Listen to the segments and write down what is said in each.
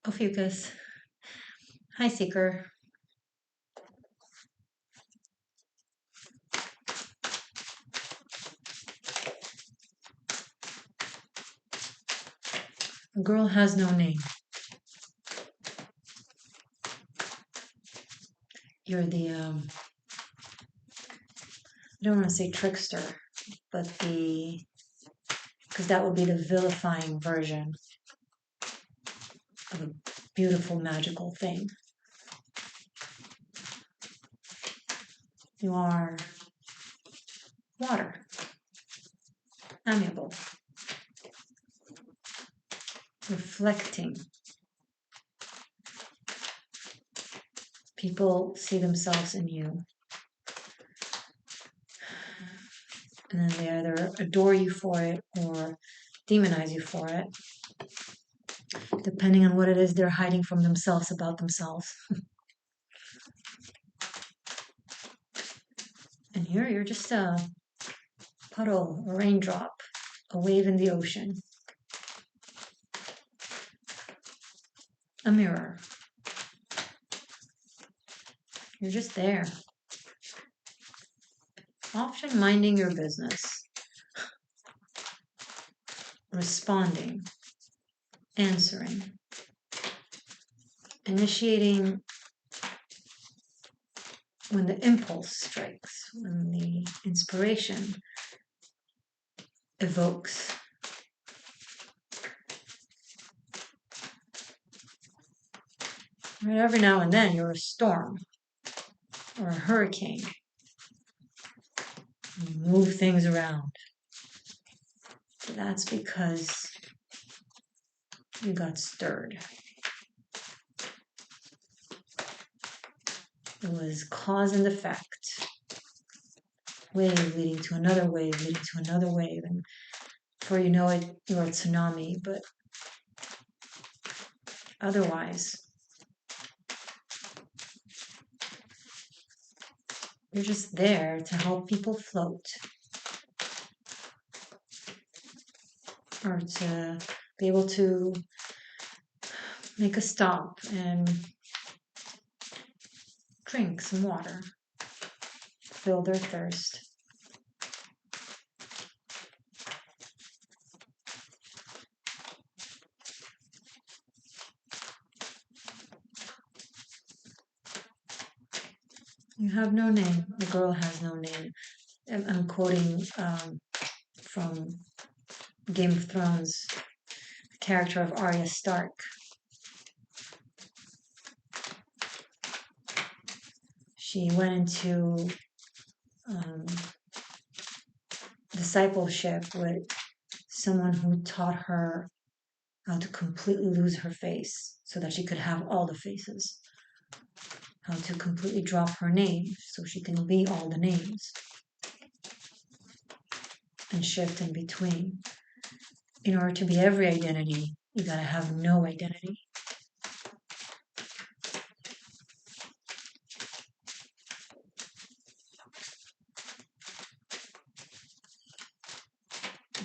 Ophiuchus. Hi, Seeker. A girl has no name. You're the, I don't want to say trickster, but because that would be the vilifying version of a beautiful, magical thing. You are water, amiable, reflecting. People see themselves in you. And then they either adore you for it or demonize you for it, depending on what it is they're hiding from themselves about themselves. And here you're just a puddle, a raindrop, a wave in the ocean, a mirror. You're just there, often minding your business, responding, answering, initiating when the impulse strikes, when the inspiration evokes. Right, every now and then you're a storm or a hurricane. You move things around. But that's because you got stirred. It was cause and effect. Wave leading to another wave, leading to another wave. And before you know it, you're a tsunami. But otherwise, you're just there to help people float. Or to be able to make a stop and drink some water, fill their thirst. You have no name. The girl has no name. I'm quoting from Game of Thrones, the character of Arya Stark. She went into discipleship with someone who taught her how to completely lose her face so that she could have all the faces, how to completely drop her name so she can be all the names and shift in between. In order to be every identity, you gotta have no identity.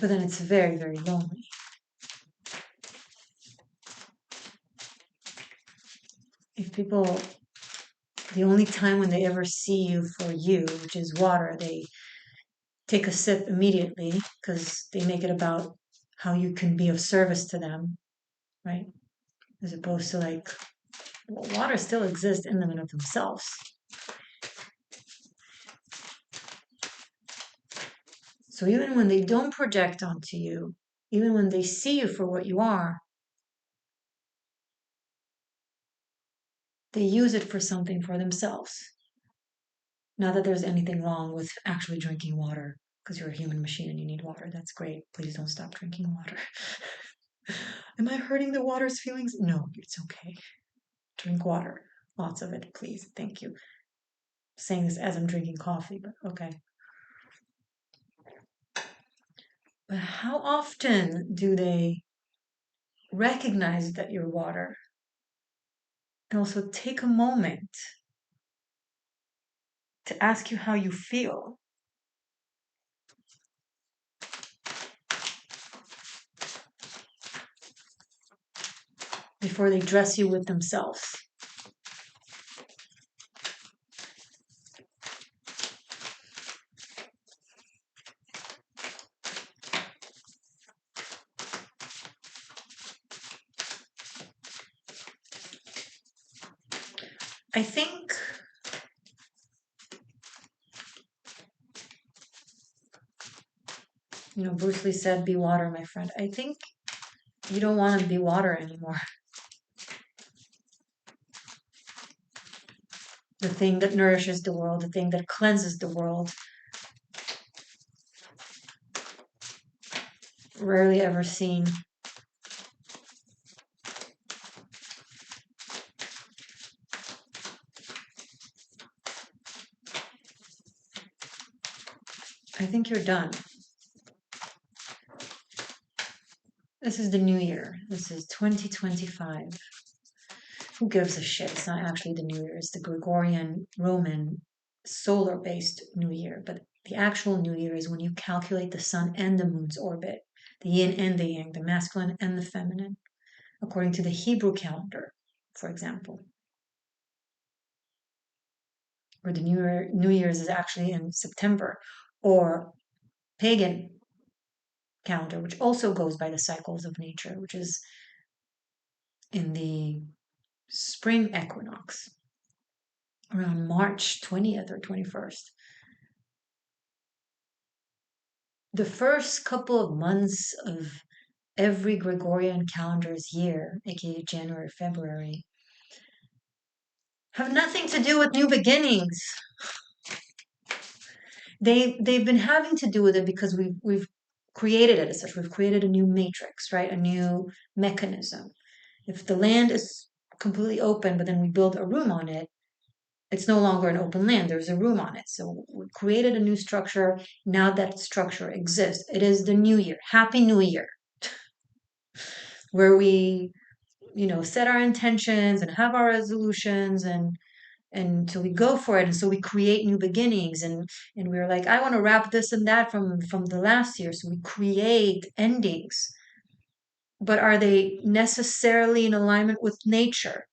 But then it's very, very lonely. If people, the only time when they ever see you for you, which is water, they take a sip immediately because they make it about how you can be of service to them, right? As opposed to like, well, water still exists in them and of themselves. So even when they don't project onto you, even when they see you for what you are, they use it for something for themselves. Not that there's anything wrong with actually drinking water because you're a human machine and you need water. That's great. Please don't stop drinking water. Am I hurting the water's feelings? No, it's okay. Drink water. Lots of it, please. Thank you. I'm saying this as I'm drinking coffee, but okay. But how often do they recognize that you're water and also take a moment to ask you how you feel? before they dress you with themselves. I think Bruce Lee said, be water, my friend. I think you don't want to be water anymore. The thing that nourishes the world, the thing that cleanses the world, rarely ever seen. I think you're done. This is the new year. This is 2025. Who gives a shit? It's not actually the new year. It's the Gregorian Roman solar-based new year. But the actual new year is when you calculate the sun and the moon's orbit, the yin and the yang, the masculine and the feminine, according to the Hebrew calendar, for example. Or the New Year's is actually in September, or pagan calendar, which also goes by the cycles of nature, which is in the spring equinox around March 20th or 21st. The first couple of months of every Gregorian calendar's year, aka January, February, have nothing to do with new beginnings. They've been having to do with it because we've created it as such. We've created a new matrix, right? A new mechanism. If the land is completely open, but then we build a room on it, it's no longer an open land. There's a room on it. So we created a new structure. Now that structure exists. It is the new year. Happy New Year. Where we, set our intentions and have our resolutions and so we go for it, and so we create new beginnings, and we're like, I want to wrap this and that from the last year, so we create endings. But are they necessarily in alignment with nature?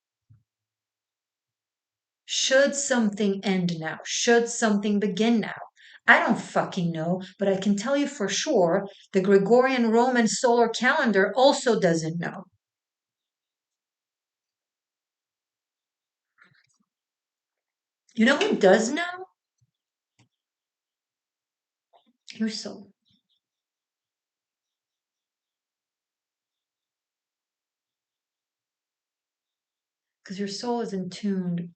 Should something end now? Should something begin now? I don't fucking know, but I can tell you for sure the Gregorian Roman solar calendar also doesn't know. You know who does know? Your soul. Because your soul is in tune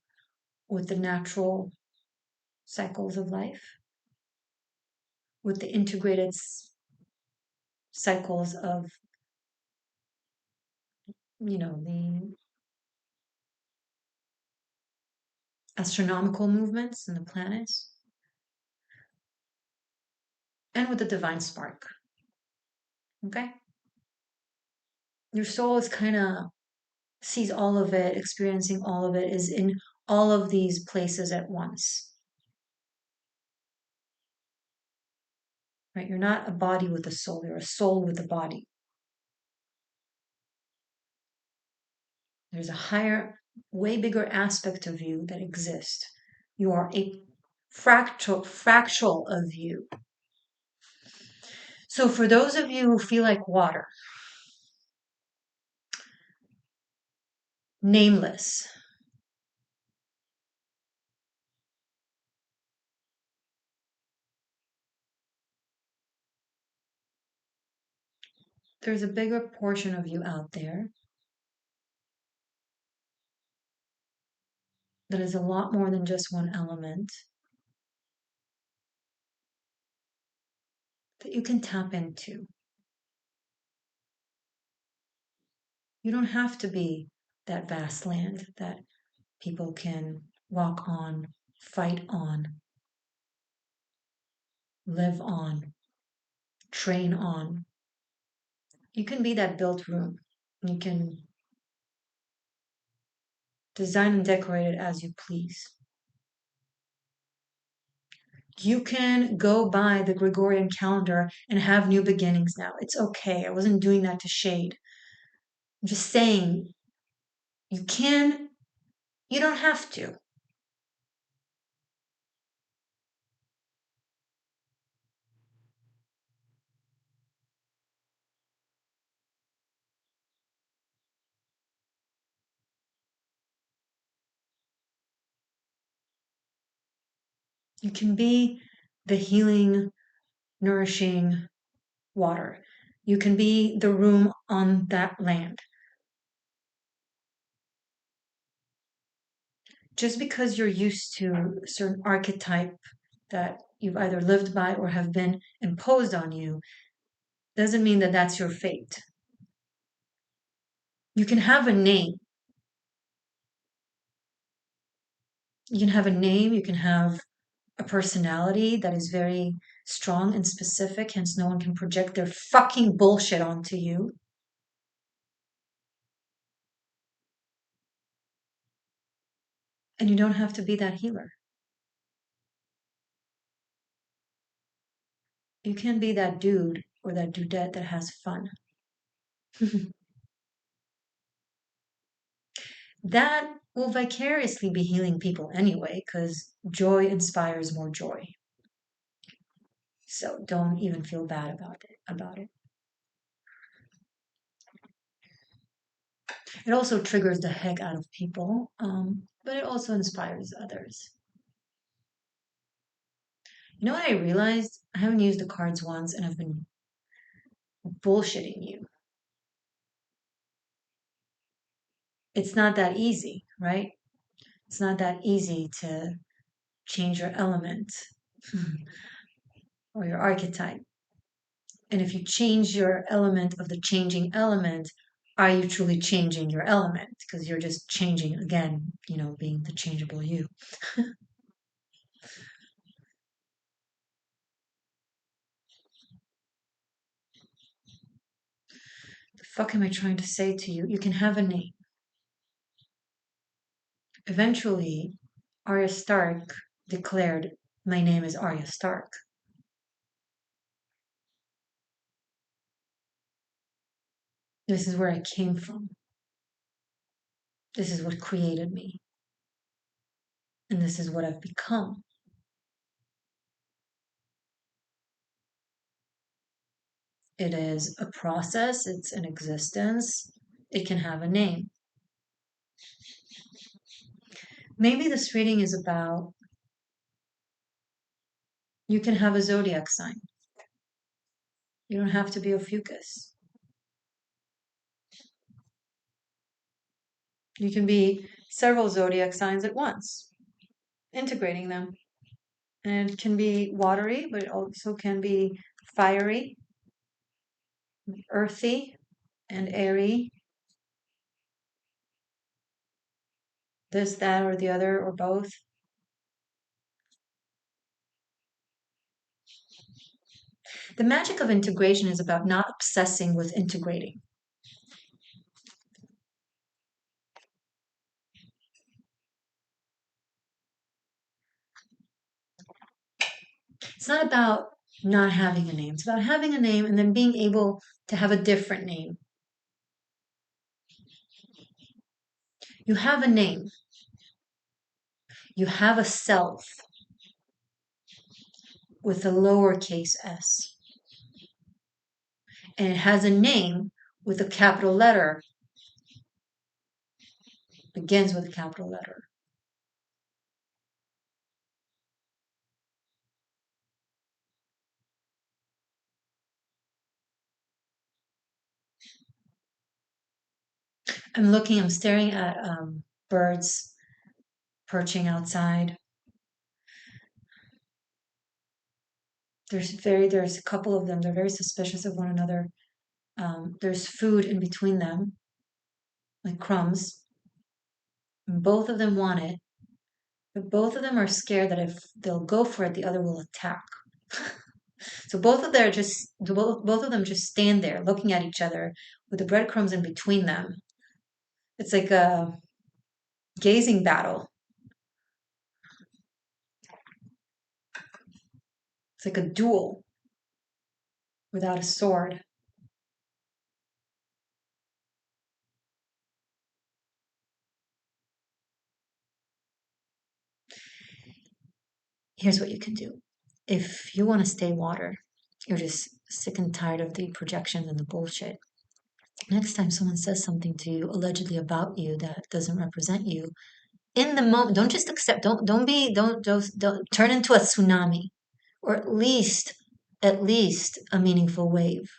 with the natural cycles of life, with the integrated cycles of, the astronomical movements in the planets, and with the divine spark. Okay? Your soul is kind of sees all of it, experiencing all of it, is in all of these places at once. Right? You're not a body with a soul, you're a soul with a body. There's a higher, way bigger aspect of you that exists. You are a fractal of you. So for those of you who feel like water, nameless, there's a bigger portion of you out there that is a lot more than just one element that you can tap into. You don't have to be that vast land that people can walk on, fight on, live on, train on. You can be that built room. You can design and decorate it as you please. You can go by the Gregorian calendar and have new beginnings now. It's okay. I wasn't doing that to shade. I'm just saying You don't have to. You can be the healing, nourishing water. You can be the room on that land. Just because you're used to a certain archetype that you've either lived by or have been imposed on you doesn't mean that that's your fate. You can have a name. You can have a name, you can have a personality that is very strong and specific, hence no one can project their fucking bullshit onto you. And you don't have to be that healer. You can be that dude or that dudette that has fun. That will vicariously be healing people anyway, because joy inspires more joy. So don't even feel bad about it. It also triggers the heck out of people, but it also inspires others. You know what I realized? I haven't used the cards once and I've been bullshitting you. It's not that easy, right? It's not that easy to change your element or your archetype. And if you change your element of the changing element, are you truly changing your element? Because you're just changing again, being the changeable you. The fuck am I trying to say to you? You can have a name. Eventually, Arya Stark declared, "My name is Arya Stark." This is where I came from. This is what created me. And this is what I've become. It is a process, it's an existence, it can have a name. Maybe this reading is about you can have a zodiac sign. You don't have to be Ophiuchus. You can be several zodiac signs at once, integrating them. And it can be watery, but it also can be fiery, earthy, and airy. This, that, or the other, or both. The magic of integration is about not obsessing with integrating. It's not about not having a name. It's about having a name and then being able to have a different name. You have a name. You have a self with a lowercase s. And it has a name with a capital letter, begins with a capital letter. I'm staring at birds perching outside. There's a couple of them. They're very suspicious of one another. There's food in between them, like crumbs. And both of them want it, but both of them are scared that if they'll go for it, the other will attack. So both of them just stand there looking at each other with the breadcrumbs in between them. It's like a gazing battle. It's like a duel without a sword. Here's what you can do. If you want to stay water, you're just sick and tired of the projections and the bullshit. Next time someone says something to you allegedly about you that doesn't represent you, in the moment, don't just accept, don't turn into a tsunami, or at least a meaningful wave,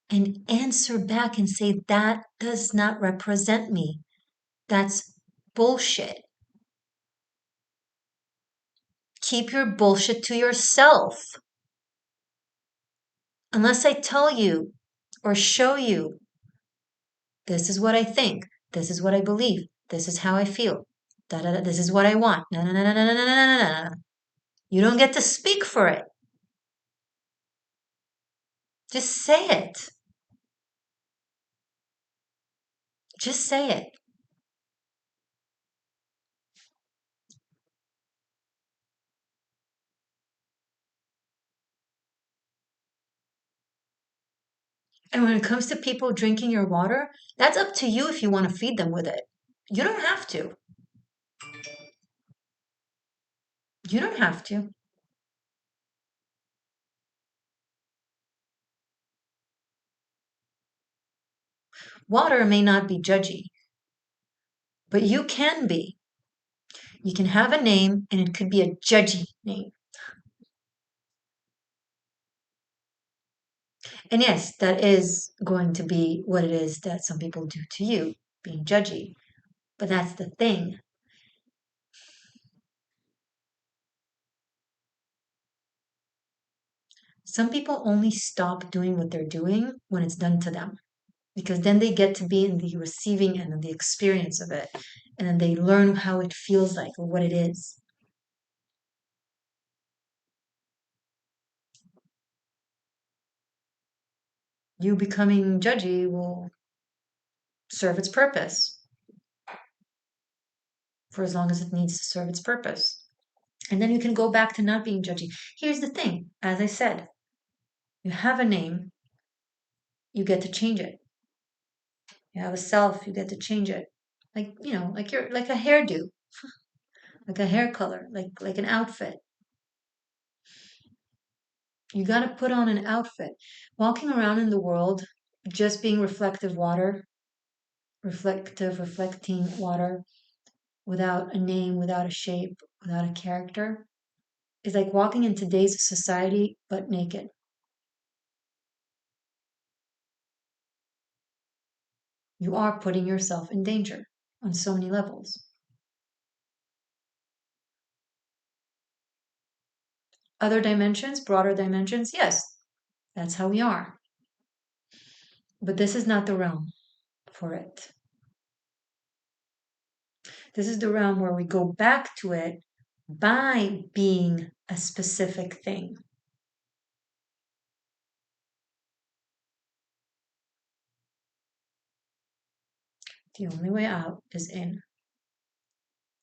and answer back and say, that does not represent me. That's bullshit. Keep your bullshit to yourself. Unless I tell you or show you, this is what I think, this is what I believe, this is how I feel, this is what I want. No, no, no, no, no, no, no, no, no, no. You don't get to speak for it. Just say it. Just say it. And when it comes to people drinking your water, that's up to you if you want to feed them with it. You don't have to. You don't have to. Water may not be judgy, but you can be. You can have a name and it could be a judgy name. And yes, that is going to be what it is that some people do to you, being judgy. But that's the thing. Some people only stop doing what they're doing when it's done to them, because then they get to be in the receiving end of the experience of it. And then they learn how it feels like or what it is. You becoming judgy will serve its purpose for as long as it needs to serve its purpose. And then you can go back to not being judgy. Here's the thing, as I said, you have a name, you get to change it. You have a self, you get to change it. Like, like you're like a hairdo, like a hair color, like an outfit. You got to put on an outfit. Walking around in the world, just being reflective water, reflecting water, without a name, without a shape, without a character, is like walking in today's society, but naked. You are putting yourself in danger on so many levels. Other dimensions, broader dimensions, yes, that's how we are. But this is not the realm for it. This is the realm where we go back to it by being a specific thing. The only way out is in.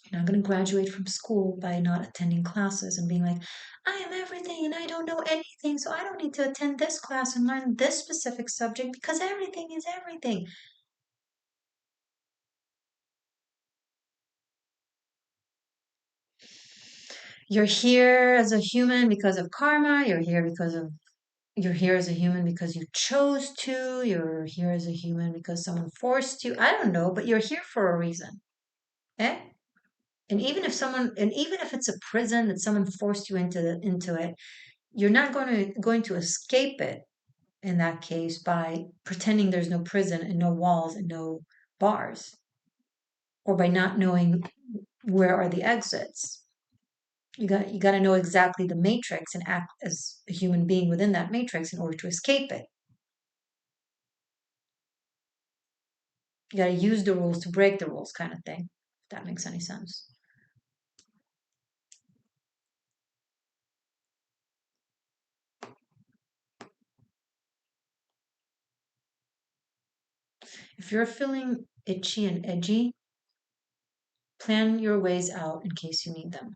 You're not going to graduate from school by not attending classes and being like, I am everything and I don't know anything, so I don't need to attend this class and learn this specific subject because everything is everything. You're here as a human because of karma. You're here as a human because you chose to. You're here as a human because someone forced you. I don't know, but you're here for a reason. Eh? And even if it's a prison that someone forced you into it, you're not going to escape it in that case by pretending there's no prison and no walls and no bars, or by not knowing where are the exits. You got to know exactly the matrix and act as a human being within that matrix in order to escape it. You got to use the rules to break the rules, kind of thing. If that makes any sense. If you're feeling itchy and edgy, plan your ways out in case you need them.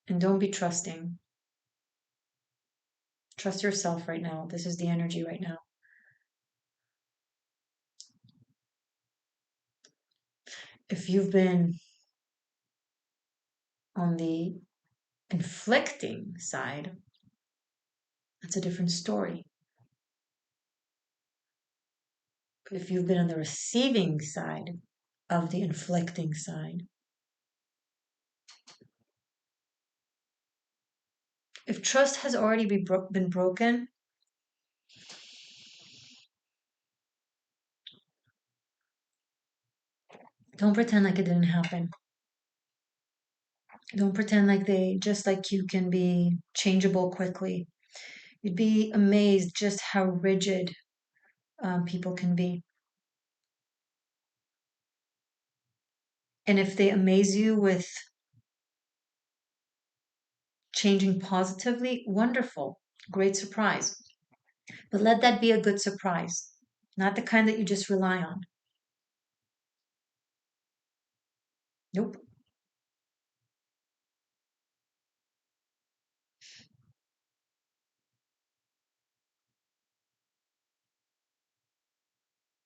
And don't be trusting. Trust yourself right now. This is the energy right now. If you've been on the inflicting side, that's a different story. But if you've been on the receiving side of the inflicting side, if trust has already been broken, don't pretend like it didn't happen. Don't pretend like they, just like you, can be changeable quickly. You'd be amazed just how rigid people can be. And if they amaze you with changing positively, wonderful, great surprise. But let that be a good surprise, not the kind that you just rely on. Nope.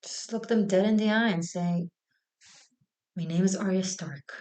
Just look them dead in the eye and say, my name is Arya Stark.